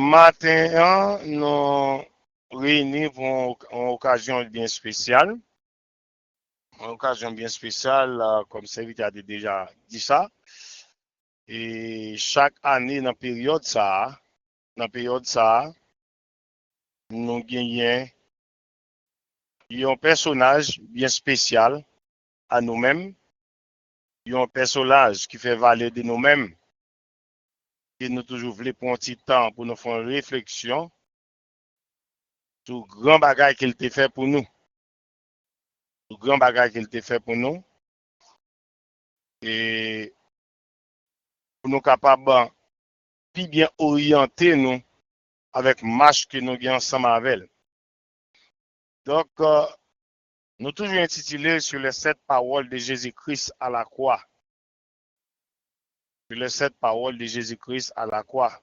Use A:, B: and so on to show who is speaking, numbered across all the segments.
A: Matin, nous réunis pour une occasion bien spéciale. Une occasion bien spéciale, comme serviteur a déjà dit ça. Et chaque année, dans période ça, nous gagnons un personnage bien spécial à nous-mêmes, un personnage qui fait valer de nous-mêmes, et nous toujours voulons prendre un petit temps pour nous faire une réflexion sur le grand bagage qu'il a fait pour nous. Le grand bagage qu'il a fait pour nous. Et pour nous capables de bien orienter nous avec marche que nous avons ensemble avec elle. Donc, nous toujours intitulé sur les 7 paroles de Jésus-Christ à la croix. Sur les 7 paroles de Jésus-Christ à la croix.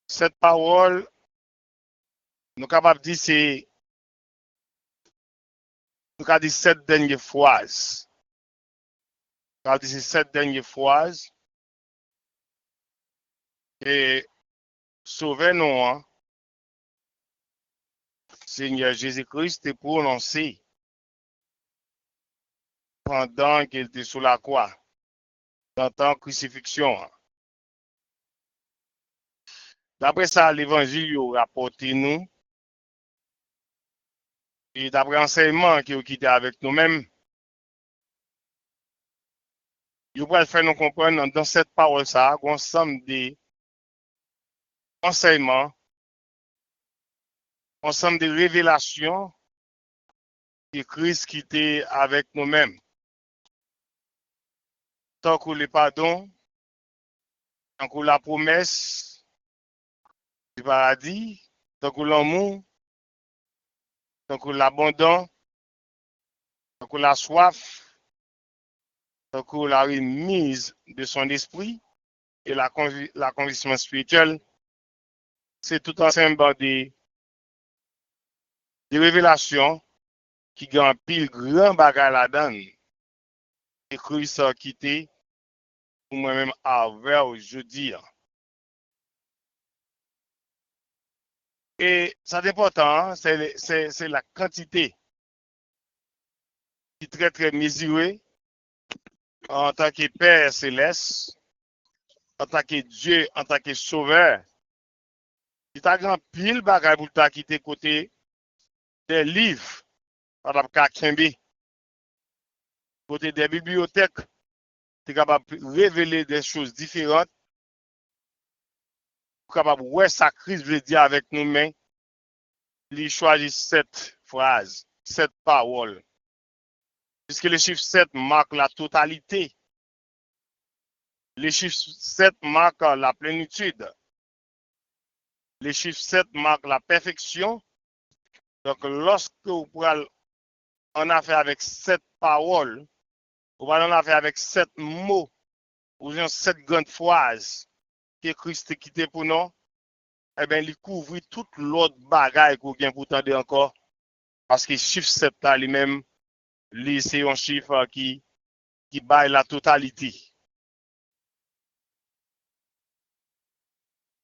A: Cette parole, nous sommes capables de dire, c'est, nous avons dit 7 dernières phrases. Nous avons dit ces 7 dernières phrases. Et sauvez-nous, hein. Seigneur Jésus-Christ est prononcé pendant qu'il était sous la croix, dans la crucifixion. D'après ça, l'évangile a rapporté nous, et d'après l'enseignement qui a quitté avec nous-mêmes, il va faire nous comprendre dans cette parole, ça, ensemble des enseignements, ensemble des révélations que Christ quitté avec nous-mêmes. Tant que le pardon, tant que la promesse du paradis, tant que l'amour, tant que l'abandon, tant que la soif, tant que la remise de son esprit et la conviction spirituelle, c'est tout ensemble des révélations qui ont pile grand bagage là-dedans. Et Christ a quitté pour moi-même avec jeudi. Et ça c'est important, c'est la quantité qui est très très mesurée en tant que Père céleste, en tant que Dieu, en tant que Sauveur. Il t'a grand pile bagage pour t'a quitté côté des livres, par exemple, côté des bibliothèques, tu es capable de révéler des choses différentes, capable de voir ça Christ veut dire avec nous-mêmes. Il choisit 7 phrases, 7 paroles. Puisque le chiffre 7 marque la totalité. Le chiffre 7 marque la plénitude. Le chiffre 7 marque la perfection. Donc, lorsque vous prenez en affaire avec 7 paroles, vous prenez en affaire avec 7 mots, ou bien 7 grandes phrases que Christ a quitté pour nous, eh bien, il couvre toute l'autre bagaille qu'on vient pour tendre encore. Parce que le chiffre 7 là lui-même, c'est un chiffre qui baille la totalité.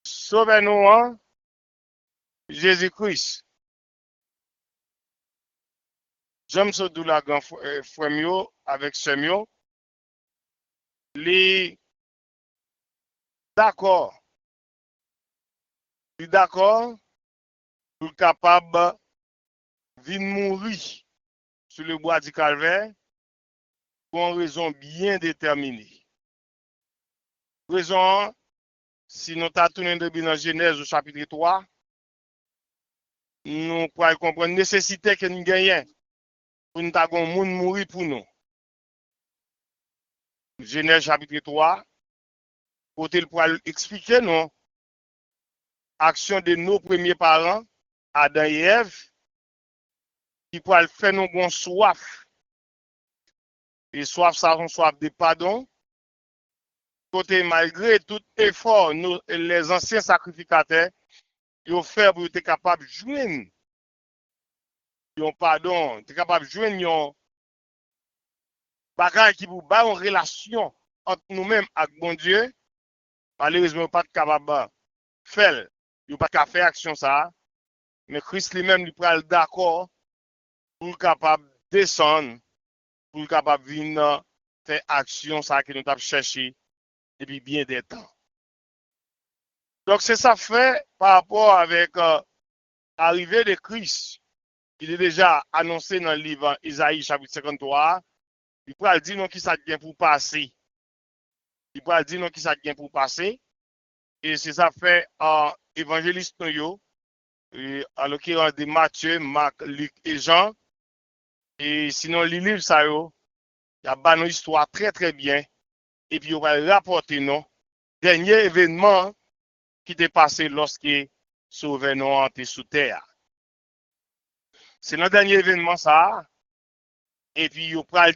A: Sauvez-nous, hein, Jésus-Christ. J'aime ce doux la grand frère avec ce mio. Les d'accord. Il d'accord pour capable de mourir sur le bois du calvaire pour une raison bien déterminée. Raison, si nous tourné dans Genèse au chapitre 3, nous pouvons comprendre la nécessité que nous gagnons pour nous avons monde mourir pour nous. Genèse chapitre 3, côté pour expliquer nous action de nos premiers parents, Adam et Ève, qui pourraient faire nous une soif. Et soif, ça, une soif de pardon. Côté malgré tout effort, nous, les anciens sacrificateurs, ils ont fait pour être capables de joindre un pardon, être capable de joindre un bagage qui vous bat en relation entre nous-mêmes avec bon Dieu. Malheureusement, pas capable de faire. Ils pas capable faire action ça. Mais Christ lui-même, il prend d'accord pour capable descendre, pour capable venir faire action ça que nous avons cherché depuis bien des temps. Donc, c'est ça fait par rapport avec l'arrivée de Christ. Il est déjà annoncé dans le livre Isaïe chapitre 53. Il pourra dire non qui ça vient pour passer. Il pourra dire non qui ça vient pour passer. Et c'est ça fait évangéliste yo, en l'occurrence de Matthieu, Marc, Luc et Jean. Et sinon, les livres ça yo, il y a une histoire très très bien. Et puis, on va rapporter non dernier événement qui t'est passé lorsque sauvé nous entré sous terre. C'est le dernier événement ça. Et puis, on va le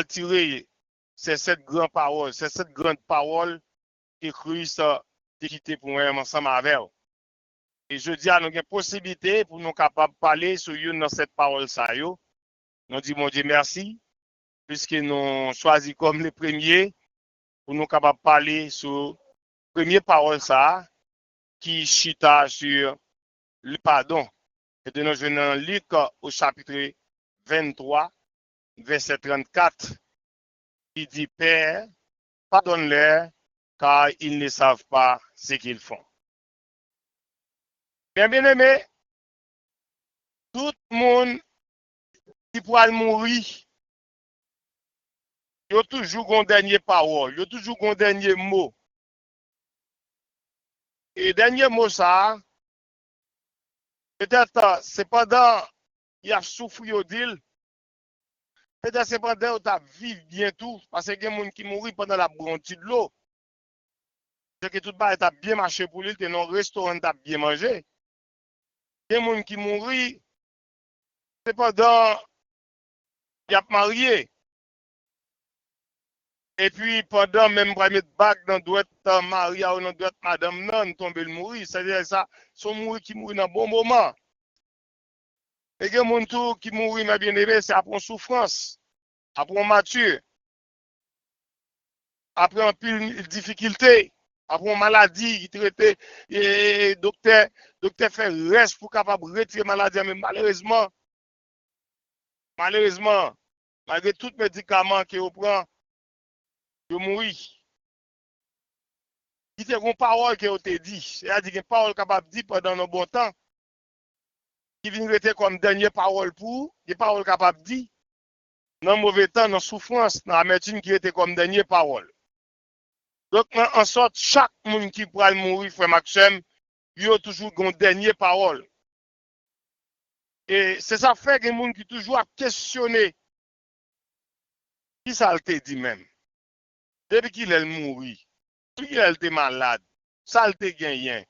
A: tirer, c'est cette grande parole, c'est cette grande parole que Christ a quitté pour moi ensemble avec vous. Et je dis à nous une possibilité pour nous capables de parler sur une dans cette parole ça yo. Nous disons mon Dieu merci puisque nous choisi comme les premiers pour nous capables de parler sur première parole ça qui chita sur le pardon. Et de nous venons dans Luc au chapitre 23 verset 34 qui dit Père, pardonne-leur car ils ne savent pas ce qu'ils font. Bien aimé, tout le monde qui pourra mourir, il y a toujours une dernière parole, il y a toujours un dernier mot. Et dernier mot ça, peut-être c'est pendant il a souffert au deal, peut-être c'est pendant tu as vécu bien tout, parce qu'il y a des gens qui mourent pendant la brontie de l'eau. C'est que tout le monde a bien marché pour lui, dans un restaurant, tu as bien mangé. Il y a des gens qui mourent, c'est pendant il a marié. Et puis, pendant même premier bac, dans doit être Maria ou dans doit être Madame non, tomber le mourir. C'est-à-dire ça, son mourir qui mourit dans un bon moment. Et il y a des gens qui mourit, ma bien-aimée, c'est après une souffrance, après une mature, après une pile difficulté, après une maladie qui traite, et docteur fait reste pour capable de retirer la maladie. Mais malheureusement, malgré tous les médicaments qu'on prend, il mourit. Il y a une parole qui a été dit, c'est-à-dire une parole capable de dire pendant un bon temps, qui vient rester comme dernière parole pour, des paroles capable de dire, dans le mauvais temps, dans la souffrance, dans la médecine qui était comme dernière parole. Donc, en sorte, chaque monde qui pourra mourir, frère Maxime, il a toujours une dernière parole. Et c'est ça fait que les gens qui toujours questionner qui ça te dit même. Depuis qu'il est mourir, depuis qu'il est malade, ça te gagné.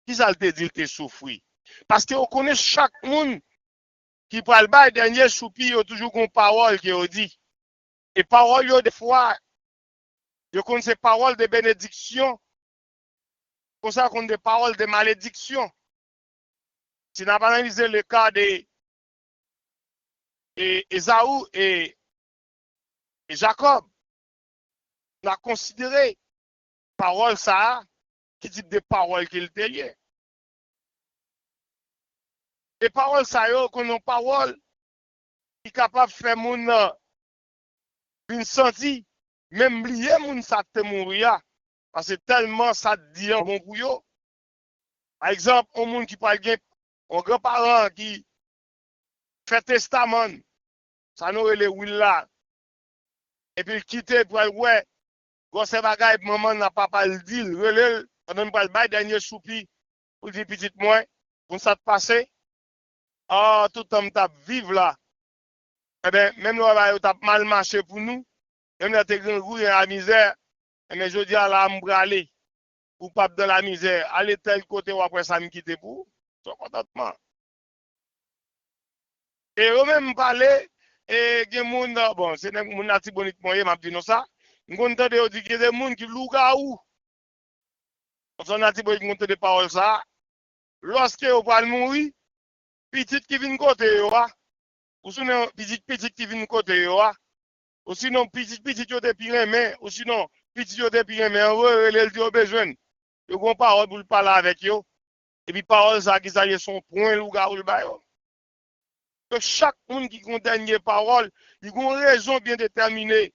A: Qui ça te dit qu'il te souffri. Parce qu'on connaît chaque monde qui parle le dernier soupir, il y a toujours une parole qui dit. Et parole, des fois, je connais ces paroles de bénédiction, comme ça qu'on des paroles de malédiction. Si on a analysé le cas d'Esaü et Jacob, on a considéré parole ça, qui type de parole qu'il était. Et parole ça, qu'on a parole qui est capable de faire mon une senti, même lié mon ça te mourir, parce que tellement ça dit en bon pour yo. Par exemple, un monde qui parle bien, un grand-parent qui fait testament, ça nous les will là, et puis il quitte pour aller, ouais, gros c'est bagay, maman n'a pas le dire, relève, pendant le bail dernier soupi, pour dire petit moi, pour ça te passer, ah, tout le temps t'as vivre là, eh bien, même là, t'as mal marché pour nous, même là, t'es grand goût la misère, eh bien, je dis à la m'bralé, ou pas dans la misère, aller tel côté ou après ça me quitter pour, sois contentement. Et eux même parler, et gen moun, bon, c'est moun nati bonite moyen, m'a dit non ça. M'gon tande yo di que des moun qui louga ou. On nati bonite monte de parole ça. Lorsque yo pral mourir, petit qui vient côté yo, ou sinon petit qui vient côté yo, ou sinon petit yo te pire mais, ou sinon petit yo depuis mais il dit besoin. Yo gon parole pour parler avec yo. Et puis parole ça qui ça y est son point ou gars ou le bail. Donc chaque monde qui a dernière parole, il a une raison bien déterminée.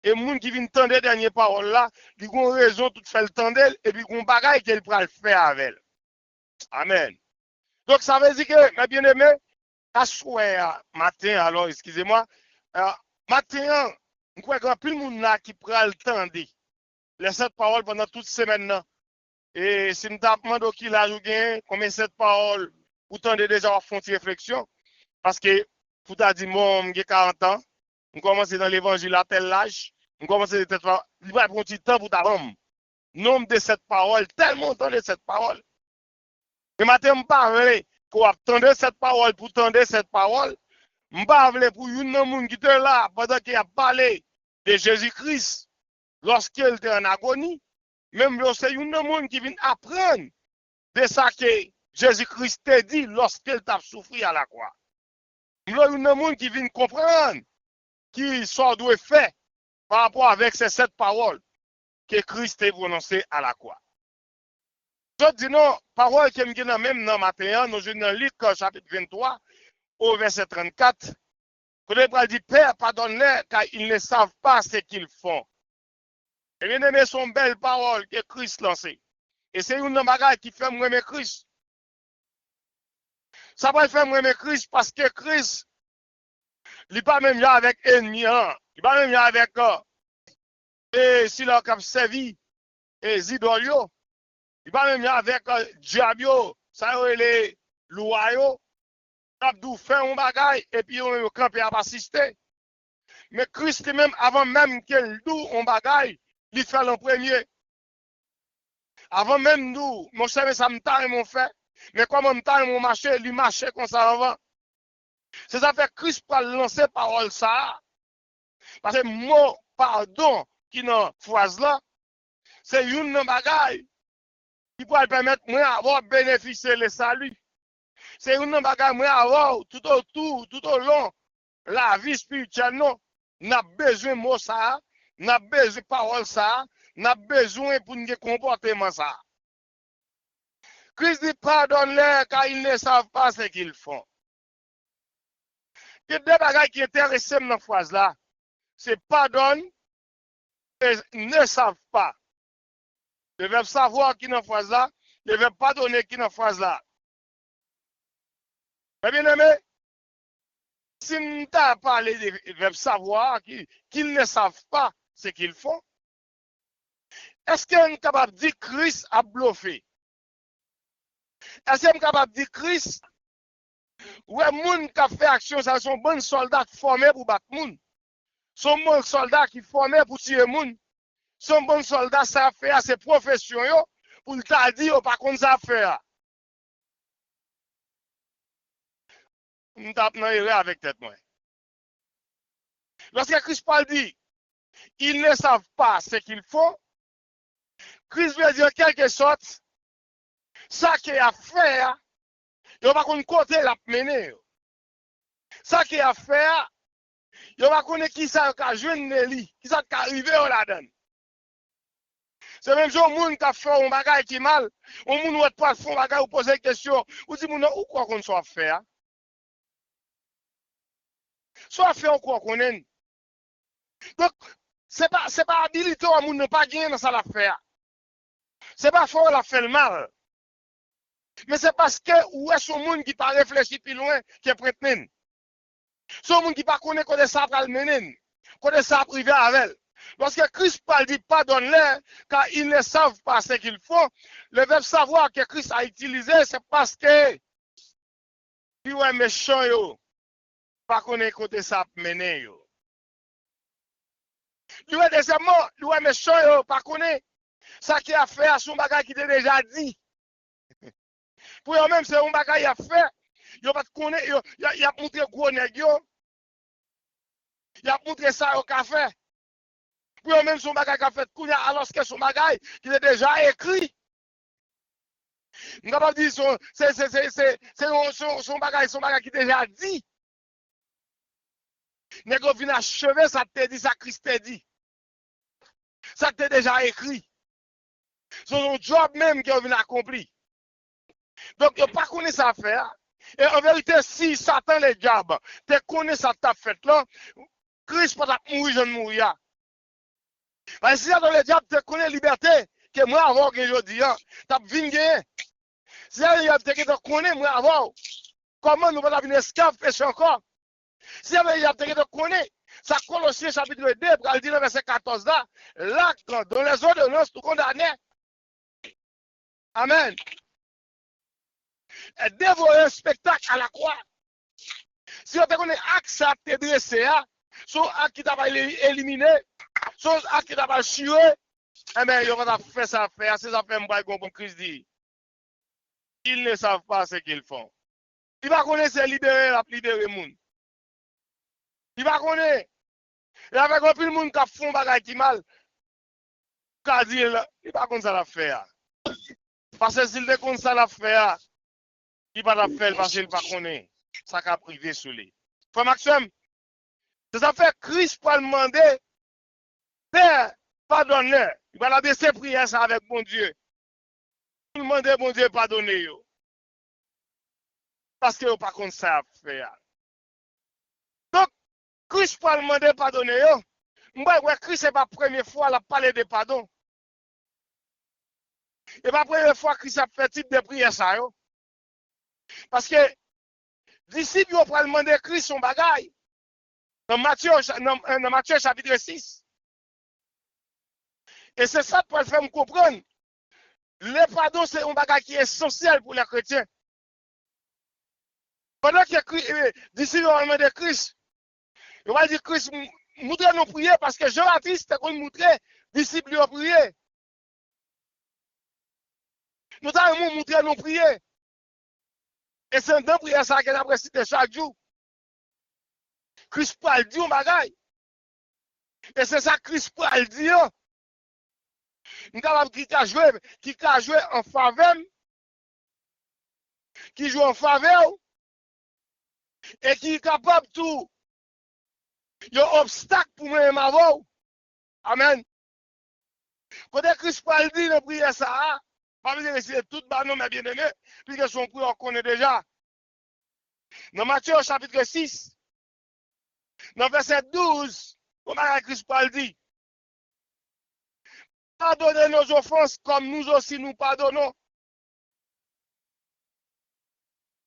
A: Et moun qui vient tendre dernière parole là, il a une raison tout fait le tendre et puis il a un bagage qu'elle peut le faire avec elle. Amen. Donc ça veut dire que mes bien-aimés, à soir matin alors excusez-moi, matin, je crois qu'il y a plus de monde là qui prend le temps de les cette parole pendant toute semaine là. Et si nous demandons qui l'a joué, combien cette parole, vous tendez déjà à faire une réflexion. Parce que, pour t'a dit, moi, j'ai 40 ans, on commence dans l'évangile à tel âge, on commence à être, il va prendre un petit temps pour t'avoir. Nombre de cette parole, tellement entendre cette parole. Et maintenant, je parle pour attendre cette parole, pour tendre cette parole. Je parle pour une personne qui était là pendant qu'il a parlé de Jésus-Christ lorsqu'il était en agonie. Même c'est une personne qui vient apprendre de ça que Jésus-Christ t'a dit lorsqu'il t'a souffert à la croix. Il y a une personne qui vient comprendre qui ça doit faire par rapport avec ces 7 paroles que Christ a prononcées à la croix. Je dis non, parole qui me dit même dans matin, nous sommes dans Luc chapitre 23 au verset 34. Que le dit Père, pardonne-les car ils ne savent pas ce qu'ils font. Et bien aimé, son belle parole que Christ lancé. Et c'est une bagage qui fait moi aimer Christ. Ça va faire moi aimer Christ parce que Christ, il n'est pas même là avec ennemi, il n'est pas même là avec et s'il a servi et Zidolio, il n'est pas même là avec Diabio, ça y est les loyaux, Abdou fait un bagage et puis on campé à assister. Mais Christ même avant même qu'il dou un bagage, il fait le premier. Avant même nous, mon cher, ça me tarde mon fait. Mais comme on me tarde mon marché, il marchait comme ça avant. C'est ça fait Christ pour lancer parole ça. Parce que mot pardon qui dans phrase là, c'est une bagaille qui pourrait permettre moi d'avoir bénéficié le salut. C'est une bagaille moi avoir tout autour, tout au long la vie spirituelle non. N'a besoin de mot ça, n'a besoin de parole ça, n'a besoin pour nous comportement ça. Christ dit pardonne-les car ils ne savent pas ce qu'ils font. Il y a deux bagages qui intéressent dans la phrase là. C'est pardonne et ne savent pas. Le verbe savoir qui est dans la phrase là, le verbe pardonner qui est dans la phrase là. Mais bien aimé, si nous avons parlé du verbe savoir qu'ils ne savent pas ce qu'ils font, est-ce qu'on est capable de dire Christ a bluffé? Est-ce qu'on est capable de dire Christ, ouais, moun qui a fait action, ça sont bons soldats formés pour battre moun. Sont bons soldats qui formés pour tuer moun. Sont bons soldats, ça fait à ces professions, pour le t'a dit, par contre, ça fait. Nous tapons avec tête, moi. Lorsque Christ parle dit, ils ne savent pas ce qu'ils font, Christ veut dire en quelque sorte, ça qu'il a fait, il va pas côté la mener. Ça qu'il a fait, il va connaître qui ça a joué Nelly, qui ça qui arrivé là-dedans. C'est même genre moun qui a fait un bagage qui mal, on moun ou pas faire un bagage ou poser une question, ou dit moun ou quoi qu'on soit fait. Soit fait ou quoi qu'on est. Donc c'est pas habilité à moun ne pas gagner dans ça l'affaire. C'est pas fort la fait le mal. Mais c'est parce que ou est ce monde qui pas réfléchi plus loin qui est prêt. Ce monde qui pas connaît quoi de ça pour le mener, quoi de ça privé avec. Lorsque Christ parle dit pardonne-les car ils ne savent pas ce qu'ils font, le verbe savoir que Christ a utilisé c'est parce que il est méchant yo, pas connaît côté ça mener yo. Lui est deuxièmement, lui est méchant yo, pas connaît ça qui a fait à son bagage qui était déjà dit. Pour eux même c'est un bagage qui a fait, yo pas connaît, il a montré gros nèg yo. Il a montré ça au café. Pour eux même son bagage qui a fait alors que son bagage qui est déjà écrit. On va pas dire c'est son bagage qui est déjà dit. Nèg vient achever ça te dit ça Christ te dit. Ça t'est déjà écrit. C'est son job même qui a venu accompli. Donc, il n'y a pas connaît ça faire. Et en vérité, si Satan les diables, tu connais ça t'a fait là, Christ pas mourir, je ne mourir. Parce que si Satan les diables, tu connais la liberté, que moi avant que je dis, tu as vingé. Si Satan les diables, tu connais moi avant, comment nous allons venir esclaves, péché encore. Si Satan les diables, tu connais, ça Colossiens chapitre 2, pour le dire verset 14 là, l'acte dans les ordonnances, tout condamné. Amen. Et dévorer un spectacle à la croix. Si on te connaît acte ça te dressé, son acte qui t'a éliminé, son acte qui t'a tué, eh bien, il va faire ça faire, ces affaires m'ont comme Christ dit. Ils ne savent pas ce qu'ils font. Il va connaître c'est libérer le monde. Il va connaître. Et avec un peu de monde qui font bagay qui mal, qui dit, il va connaître ça l'affaire. Parce que s'il ne connaît ça l'affaire, il va la faire parce qu'il va connaître. Ça qu'a privé sur lui. Frère Maxime, c'est ça fait Christ pour demander, Père, pardonne-le. Il va la baisser prière ça avec bon Dieu. Tout le monde bon Dieu pardonner. Parce que vous pas contre ça à faire. Donc, Christ pour demander pardonner. Moi, Christ n'est pas la première fois à parler de pardon. Et pas la première fois que Christ a fait type de prière ça. Parce que disciples ont demander Christ son bagage. Dans Matthieu chapitre 6. Et c'est ça pour le faire me comprendre. Le pardon, c'est un bagage qui est essentiel pour les chrétiens. Pendant que les disciples ont demandé Christ, ils vont dire Christ, montrez-nous prier parce que Jean-Baptiste a montré, disciples ont prié. Nous avons montré nous prier. Et c'est dans prière ça qu'on a cité chaque jour. Christ parle dit un bagage. Et c'est ça que Christ parle dit. Nous avons qui a joué en faveur, qui joue en faveur, et qui est capable de tout. Il y a un obstacle pour moi-même avant. Amen. Quand Christ parle dit dans prière ça, pas besoin d'essayer tout banon, mes bien-aimés, puisque son prière on connaît déjà. Dans Matthieu chapitre 6, dans verset 12, comment Christ parle dit, pardonnez nos offenses comme nous aussi nous pardonnons.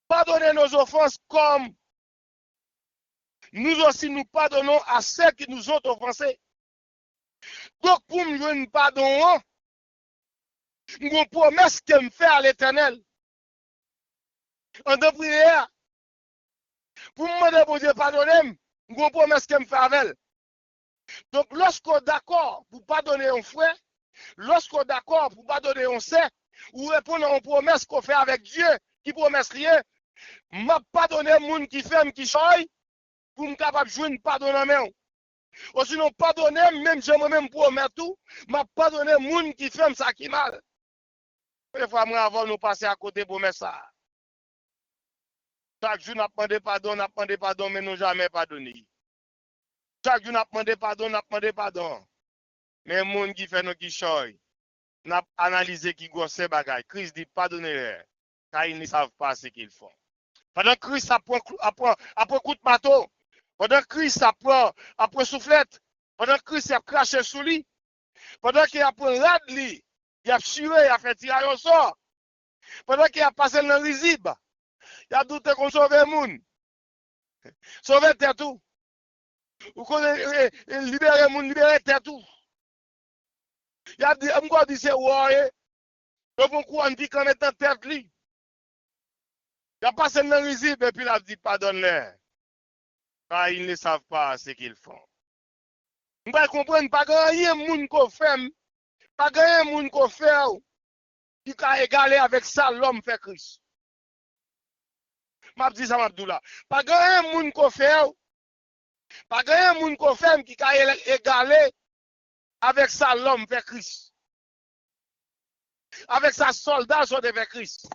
A: Pardonnez nos offenses comme nous aussi nous pardonnons à ceux qui nous ont offensés. Donc, pour me donner pardon, je promesse que me fait à l'éternel. En de prière, pour me demander pour Dieu pardonner, je promesse que me fait avec elle. Donc, lorsqu'on est d'accord pour pardonner un frère, lorsqu'on est d'accord pour pardonner un sœur, ou répondre à une promesse qu'on fait avec Dieu, qui promesse rien, m'a pardonné moun qui fait, qui choye, pour me capable de jouer une pardon en main. Ou sinon, pardonner, même je moi-même promets tout, m'a pardonné moun qui fait ça qui mal. Des fois, moi, avant, nous passer à côté pour mettre ça. Chaque jour, nous demandons pardon, mais nous jamais pardonné. Chaque jour, nous demandons pardon. Mais les gens qui fait nous qui choy, nous analysé qui gosse bagay. Christ dit pardonnez-les, car ils ne savent pas ce qu'ils font. Pendant que Christ apprend coup de marteau, pendant que Christ apprend soufflette, pendant que Christ a craché sous lui, pendant qu'il apprend radli, il a tué, il a fait tirer au sort, pendant qu'il a passé dans le risible, il a douté qu'on sauve le monde. Sauver tout. Ou qu'on libérer le monde, libérer tout. Il a dit, encore dit, c'est ouais, le bon coup, on dit qu'on est en tête li. Il a passé dans le risible et puis il a dit, pardonne-les. Car ils ne savent pas ce qu'ils font. Vous ne comprenez pas qu'il y a un monde qu'on fait, pas qu'il y a un monde qu'on fait qui a égalé avec ça l'homme fait Christ. Je dis ça, Abdullah. Pas qu'il y a un monde qu'on fait, pas qu'il y a un monde qu'on fait qui a égalé avec ça l'homme fait Christ. Avec sa soldat sont fait Christ.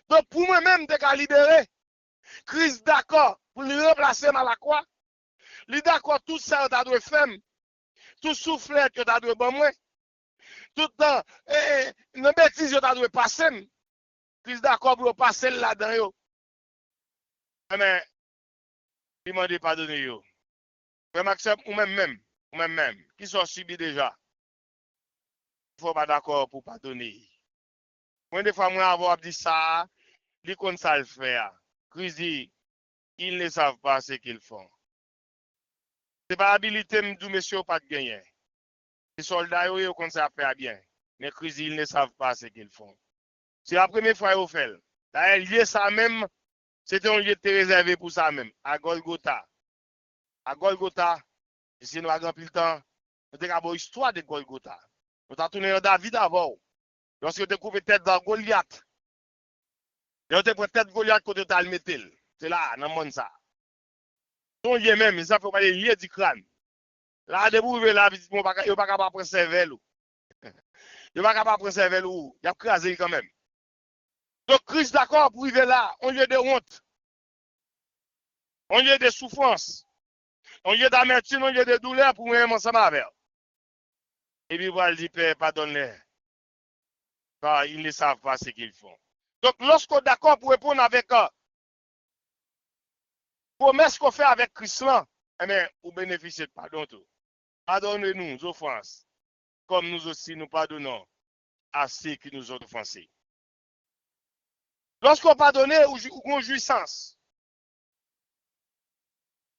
A: Donc pour moi-même, de libérer, Christ d'accord pour le remplacer à la croix. Il d'accord tout ça, on doit faire. tout soufflet que tu as de bon moi, tout le temps, une bêtise que tu as de passer, Christ d'accord pour passer là-dedans. Mais, il m'a dit pardonner. Yo. Mais Maxime, ou même, qui sont subis déjà, il ne faut pas d'accord pour pardonner. Moi, des fois, moi, avoir dit ça, ils comme ça le faire. Christ dit, ils ne savent pas ce qu'ils font. Ce n'est pas habilité, me dire, monsieur, pas de gagner. Les soldats, ils comme ça faire bien. Mais Christ dit, ils ne savent pas ce qu'ils font. C'est la première fois qu'ils fait. D'ailleurs, lié ça même, c'était un lieu réservé pour ça même, à Golgotha. À Golgotha, si nous avons pris le temps, nous avons l'histoire de Golgotha. Nous avons tourné dans David avant. Lorsque tu as coupé tête dans Goliath, tu as pris tête Goliath quand tu as le mettre. C'est là, dans le monde ça. Son lieu même, ça fait pas les lieux du crâne. Là, debout, là, il ne pas capable de préserver. Il ne pas capable de préserver. Il a crasé quand même. Donc, Christ d'accord pour arriver là, on lieu de honte, on lieu de souffrance, on lieu d'amertume, on lieu de douleur pour même ensemble avec. Et puis, il dit, Père, pardonne-les. Car ils ne savent pas ce qu'ils font. Donc, lorsqu'on est d'accord pour répondre avec promesse qu'on fait avec Christ, eh bien, vous bénéficiez de pardon. Pardonnez-nous nos offenses, comme nous aussi nous pardonnons à ceux qui nous ont offensés. Lorsqu'on pardonne, on a jouissance.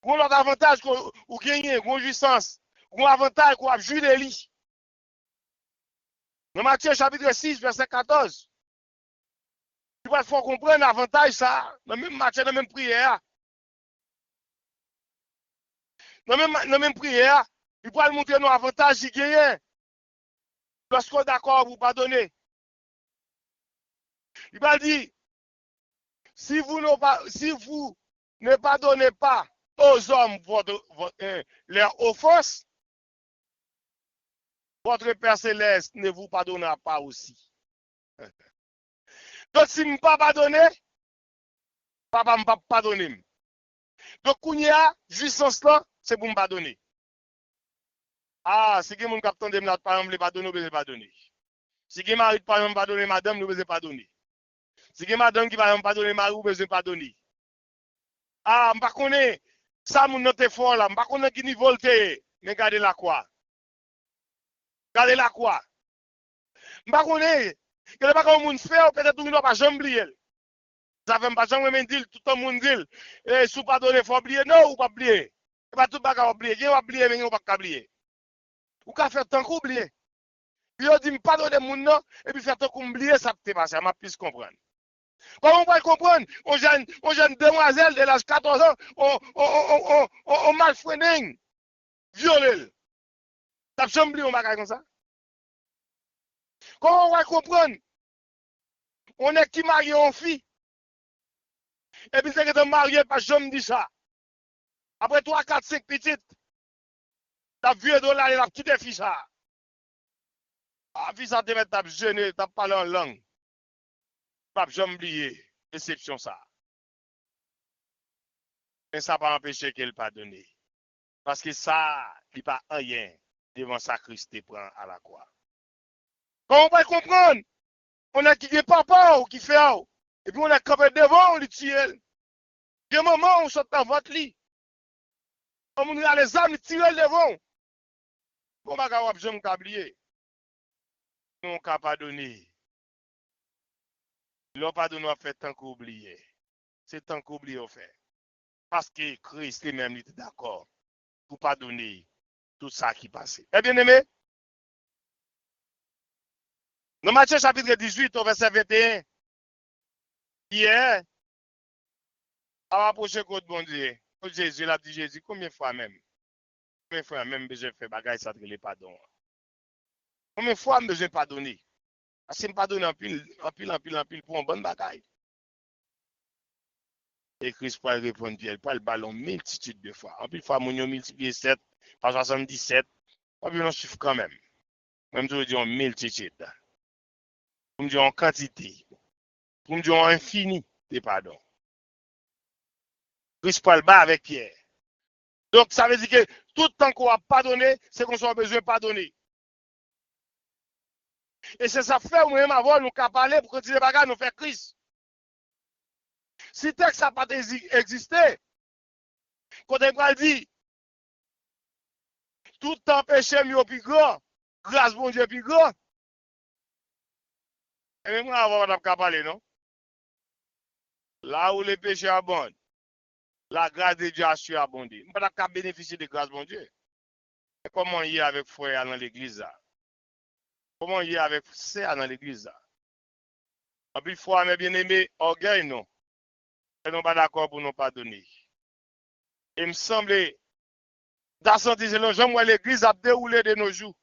A: On a l'avantage qu'on gagne, on a jouissance. On a l'avantage qu'on a joué de lui. Dans Matthieu chapitre 6, verset 14. Tu vas faut comprendre l'avantage ça. Dans même Matthieu, dans même prière. Dans même prière, il peut montrer nos avantages qu'il gagne. Lorsqu'on est d'accord pour pardonner. Il va dire, si vous ne pardonnez pas aux hommes leurs offenses, votre Père Céleste ne vous pardonnera pas aussi. Donc, si je ne pas pardonner, papa ne va pas pardonner. Donc, quand il y a jouissance là, c'est pour me pardonner. Ah, si quelqu'un qui attend de me pardonner, vous ne pardonner. Si quelqu'un m'arrête par exemple pardonner madame, nous ne pardonner. Si quelqu'un madame qui va me pardonner mari, vous ne pardonner. Ah, je ne connais pas ça, mon note fort là. Je ne connais pas qui niveau te, mais gardez la quoi. Gardez la quoi. Je ne connais pas que le bagage moun fait, peut-être que nous ne pas jamais oublier. Ça fait pas jamais dire tout le monde dit si vous pardonnez, faut oublier non ou pas oublier. Pas tout bagage oublier, qui va oublier mais on pas oublier. Ou ka faire tant qu'oublier. Puis on dit pardonner moun non et puis faire tant qu'oublier ça peut passer, m'a plus comprendre. Comment on va comprendre? On jeune demoiselle de l'âge 14 ans, on malfreining, violé. T'as jamais oublié un bagage comme ça? Comment on va comprendre? On est qui marie en fille. Et puis c'est que tu marié, pas jamais dit ça. Après 3, 4, 5 petites, t'as vu $, il a quitté fille ça. Ah, fille ça te met, t'as jeûné, t'as parlé en langue. Pas jamais oublié. Déception ça. Mais ça n'a pas empêché qu'elle pardonne. Parce que ça, il n'y a pas rien devant sa Christ prend à la croix. Comment on va comprendre? On a qui est papa ou qui fait ou. Et puis on a campé devant, on lui tue. Il y a un moment où on saute dans votre lit. On a les armes, on tire devant. Bon, on va jamais oublier. Nous, on n'a pas donné. L'on pas donné, on fait tant qu'oublier. C'est tant qu'oublier, on fait. Parce que Christ lui-même était d'accord pour pardonner tout ça qui passait. Eh bien aimé, dans Matthieu chapitre 18, au verset 21, hier, à approcher de bon Dieu, Jésus, il a dit Jésus, combien de fois même besoin de faire bagaille ça de pardon? Combien de fois besoin de pardonner? Parce que je pardonne en pile pour un bon bagaille. Et Christ peut répondre, il peut le ballon multitude de fois. En plus, fois, mon multiplié 7 par 77, pas bien un chiffre quand même. Même si on dit en multitude. Pour me dire en quantité. Pour me dire en infini de pardon. Christ peut le bas avec Pierre. Donc, ça veut dire que tout le temps qu'on a pardonné, c'est qu'on a besoin de pardonner. Et c'est ça fait, ou même avant, nous qu'à parler pour continuer les bagages, nous faire Christ. Si texte n'a pas existé, quand on dit, tout temps péché mieux plus grand, grâce bon Dieu plus grand, et même avant, on n'a pas parler, non? Là où les péchés abondent, la grâce de Dieu a su abonder. On ne peut pas bénéficier de grâce bon Dieu. Et comment il y a avec frère dans l'église là? Comment il y a avec sœur dans l'église là? En plus, fois, mes bien-aimés, orgueil, non. Et non pas d'accord pour nous pardonner. Il me semblait, dans ce sens, j'aime l'église a déroulé de nos jours.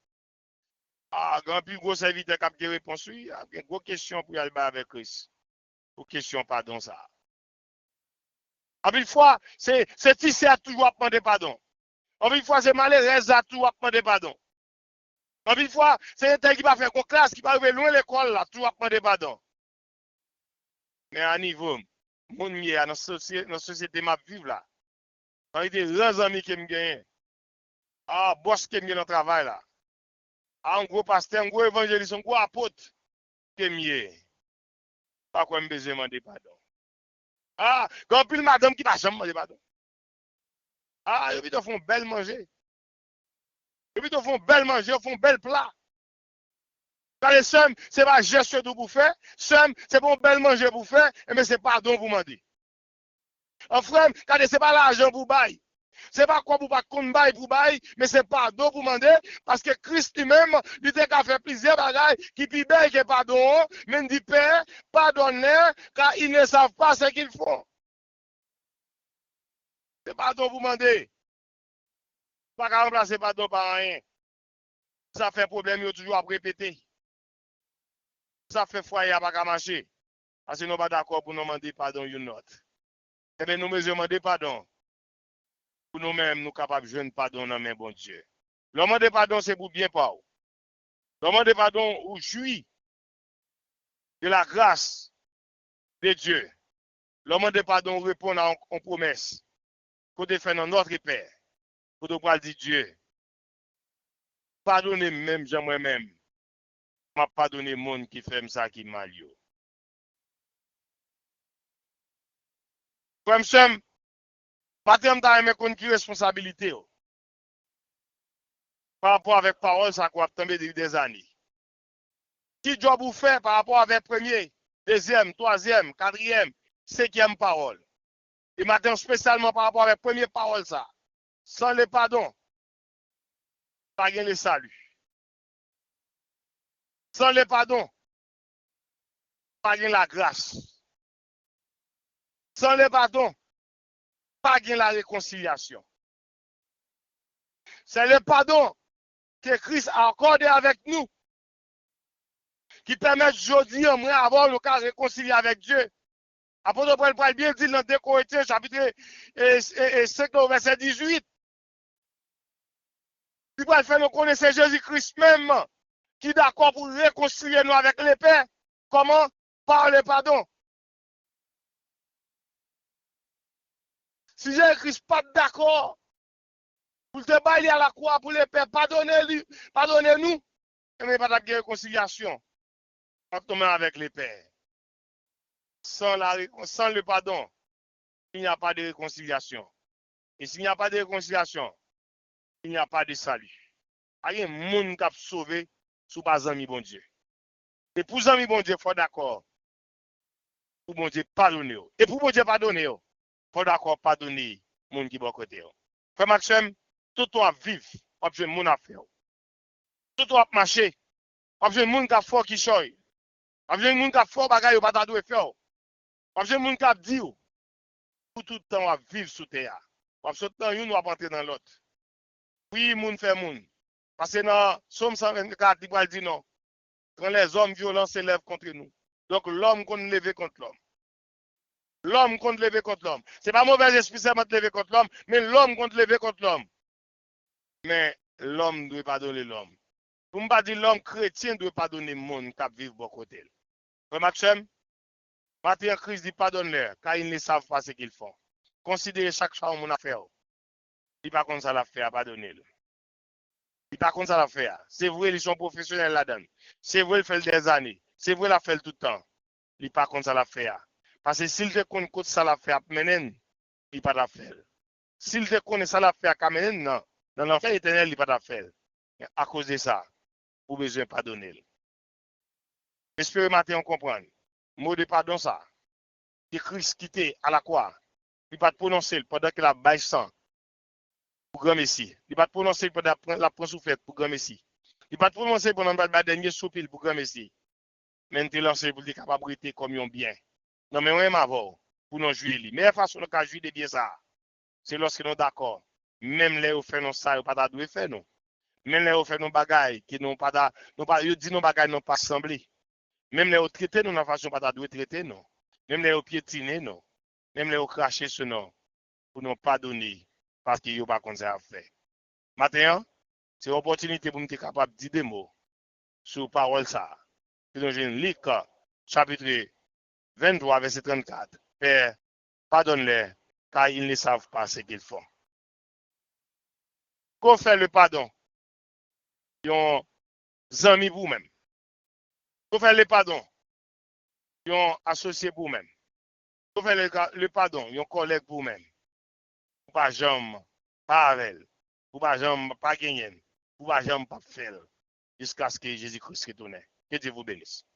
A: Ah, grand plus gros serviteur qui a des réponses, oui, il y a une grosse question pour y aller avec Christ. Pour question, pardon, ça. En plus, fois, c'est ici à toujours à demander pardon. En plus, fois, c'est malheureux à toujours à demander pardon. En plus, fois, c'est un tel qui va faire une classe, qui va arriver loin de l'école, là, toujours à demander pardon. Mais à niveau, mon mieux, dans la société, ma vivre là. Quand il y a des amis qui me gagnent, ah, boss qui me gagne dans le travail là. Ah, un gros pasteur, un gros évangéliste, un gros apôtre qui me gagne. Pas quoi me besoin de demander pardon. Ah, quand puis madame qui va jamais demander pardon. Ah, ils te font belle manger. Ils te font belle manger, ils font belle plat. Quand les sommes, c'est pas geste de vous faire, somme, c'est pour belle manger pour faire, mais c'est pardon pour demander. En frère, quand c'est pas l'argent pour bailler. C'est pas quoi pour pas qu'on baille pour bailler, mais c'est pardon pour demander, parce que Christ lui-même, il a fait plusieurs bagailles qui puis baille que pardon, mais il dit Père, pardonnez, car ils ne savent pas ce qu'ils font. C'est pardon pour demander. Pas qu'à remplacer pardon par rien. Ça fait problème, il toujours à répéter. Ça fait foyer à pas qu'à marcher. Parce que nous pas d'accord pour nous demander pardon, une autre. Eh bien, nous mesures demander pardon. Pour nous-mêmes, nous capables de jouer pardon dans mes bon Dieu. Le demander pardon, c'est pour bien pas. Le demander pardon, ou jouit de la grâce de Dieu. Le demander pardon, répond à une promesse. Pour défendre notre Père. Pour nous dire Dieu. Pardonnez même, j'aime moi-même. M'a pardonné monde qui fait ça qui mal yo. Comme ça, pas tant d'aime qu'on qui responsabilité par rapport avec parole ça qu'on a tombé des années. Qui job vous fait par rapport avec premier, deuxième, troisième, quatrième, cinquième parole. Et maintenant spécialement par rapport avec première parole ça. Sans le pardon, pas gain le salut. Sans le pardon, pas gain la grâce. Sans le pardon, pas gain la réconciliation. C'est le pardon que Christ a accordé avec nous qui permet aujourd'hui moi avoir le cas de réconcilier avec Dieu. Apôtre Paul parle bien dit dans 2 Corinthiens chapitre 5 verset 18. Il va faire nous connaître Jésus-Christ même qui est d'accord pour réconcilier nous avec les pères. Comment? Par le pardon. Si Jésus-Christ n'est pas d'accord pour te bailler à la croix pour les pères, pardonnez-nous, mais pas de réconciliation. Avec les pères. Sans le pardon, il n'y a pas de réconciliation. Et s'il n'y a pas de réconciliation, il n'y a pas de salut. Il y a un monde qui a sauvé sous pas ami bon Dieu. Et pour ami bon Dieu, il faut d'accord. Pour bon Dieu pardonner. Et pour bon Dieu pardonner, il faut d'accord pardonner le monde qui est bon côté. Frère Maxime, tout toi vivre, on besoin de mon affaire. Tout toi marcher, on besoin de monde qui a fort qui choy. On besoin de monde qui a fort bagaille ou pas ta doué faire. On besoin de monde qui a dit pour tout le temps à vivre sous terre. Parce que tout le temps, nous va entrer dans l'autre. Oui, moun fait moun. Parce que dans Somme 124, il dit non. Quand les hommes violents s'élèvent contre nous. Donc l'homme qu'on lever contre l'homme. L'homme qu'on lever contre l'homme. Ce n'est pas mauvais esprit seulement de lever contre l'homme, mais l'homme qu'on lever contre l'homme. Mais l'homme ne doit pas donner l'homme. Pour ne pas dire l'homme chrétien ne doit pas donner le monde qui vit bon côté. Maxime, Matthieu Christ dit pardonne-leur, car ils ne savent pas ce qu'ils font. Considérez chaque chose mon affaire. Il pas comme ça la faire, pardonnez. Il pas comme ça la faire. C'est vrai, ils sont professionnels là-dedans. C'est vrai, il fait des années. C'est vrai, il a fait tout le temps. Il pas comme ça la faire. Parce que s'il te connaît que ça la faire, maintenant, il pas la faire. S'il te connaît ça la faire, maintenant, non. Dans l'enfer éternel, il pas la faire. À cause de ça, vous avez besoin de pardonner. J'espère matin on comprend. Mot de pardon ça. Que Christ quitté à la croix. Il pas prononcer pendant qu'il a baillé sang pour grand Messie. Il pas prononcer pendant la prend souffrette pour grand Messie. Il pas prononcer pendant le dernier soupir pour grand Messie. Mais il lancé pour être capable de comme un bien. Non mais on avant pour nous jouer lui. Mais façon de jouer de bien ça. C'est lorsque nous d'accord. Même les fait non ça, pas doué faire non. Même les fait non bagaille qui n'ont pas non pas yo dit non bagaille non pas semblé. Même les traiter nous dans façon pas doué traiter non. Même les piétiner non. Même les cracher ce nom pour nous pardonner parce qu'ils n'ont pas comme ça à faire. Maintenant, c'est une opportunité pour nous être capable de dire des mots sur parole ça. C'est dans Luc chapitre 23 verset 34. Père, pardonne-les car ils ne savent pas ce qu'ils font. Qu'on fait le pardon, ils ont amis pour vous-même. Qu'on fait le pardon, ils ont associé pour vous-même. Qu'on fait le pardon, ils ont collègue pour vous-même. Pour pas jamais, pas avec, pour pas jamais, pas gagner, pour pas jamais pas faire, jusqu'à ce que Jésus-Christ retourne. Que Dieu vous bénisse.